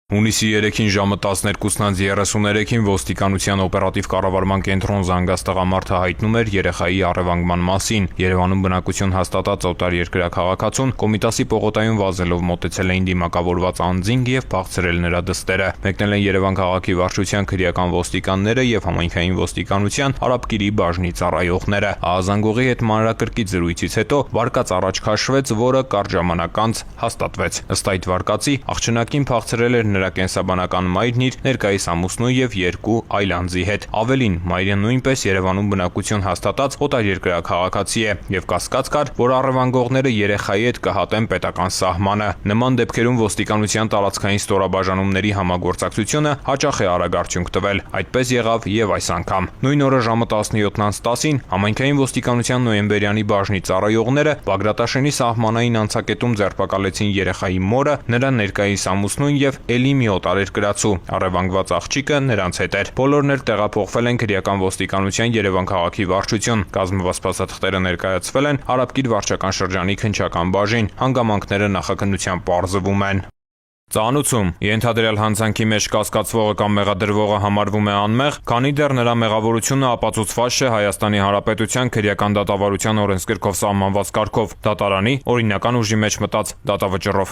Հունիսի 3-ին ժամը 12:33-ին ոստիկանության օպերատիվ կառավարման կենտրոն զանգած տղամարդը հայտնում էր երեխայի առևանգման մասին։ Երևանում բնակություն հաստատած օտարերկրյա քաղաքացուն Կոմիտասի պողոտայում վազելով մոտեցել էին դիմակավորված անձինք եւ փախցրել նրա դստերը։ Մեկնել են Երևան քաղաքի վարչության քրեական ոստիկանները եւ համայնքային ոստիկանության Արաբկիրի բաժնի ծառայողները։ Ահազանգողի հետ մանրակրկիտ զրույցից հետո վարկած առաջ քաշվեց, որը կարճ ժամանակ անց հաստատվեց։ Ըստ այդ վարկածի աղջնակին փախցրել էր նրա կենսաբանական մայրն իր ներկայիս ամուսնու եւ 2 այլ անձի հետ։ Ավելին, մայրը նույնպես Երևանում բնակություն հաստատած օտարերկրյա քաղաքացի է եւ կասկած կար, որ առևանգողները երեխայի հետ կհատեն պետական սահմանը։ Նման դեպքերում ոստիկանության տարածքային ստորաբաժանումների համագործակցությունը հաճախ է արագ արդյունք տվել։ Այդպես եղավ եւ այս անգամ։ Նույն օրը ժամը 17:10-ին համայնքային ոստիկանության նոյեմբերյանի բաժնի ծառայողները Բագրատաշենի սահմանային անցակետում ձերբակալեցին երեխայի մորը, նրա ներկայիս ամուսնուն եւ մի օտարերկրացու։ Առևանգված աղջիկը նրանց հետ էր։ Բոլորն էլ տեղափոխվել են քրեական ոստիկանության Երևան քաղաքի վարչություն։ Կազմված փաստաթղթերը ներկայացվել են Արաբկիր վարչական շրջանի քննչական բաժին։ Հանգամանքները նախաքննությամբ պարզվում են։ Ծանուցում ենթադրյալ հանցանքի մեջ կասկածվողը կամ մեղադրվողը համարվում է անմեղ, քանի դեռ նրա մեղավորությունը ապացուցված չէ Հայաստանի Հանրապետության քրեական դատավարության օրենսգրքով սահմանված կարգով, դատարանի օրինական ուժի մեջ մտած դատավճռով։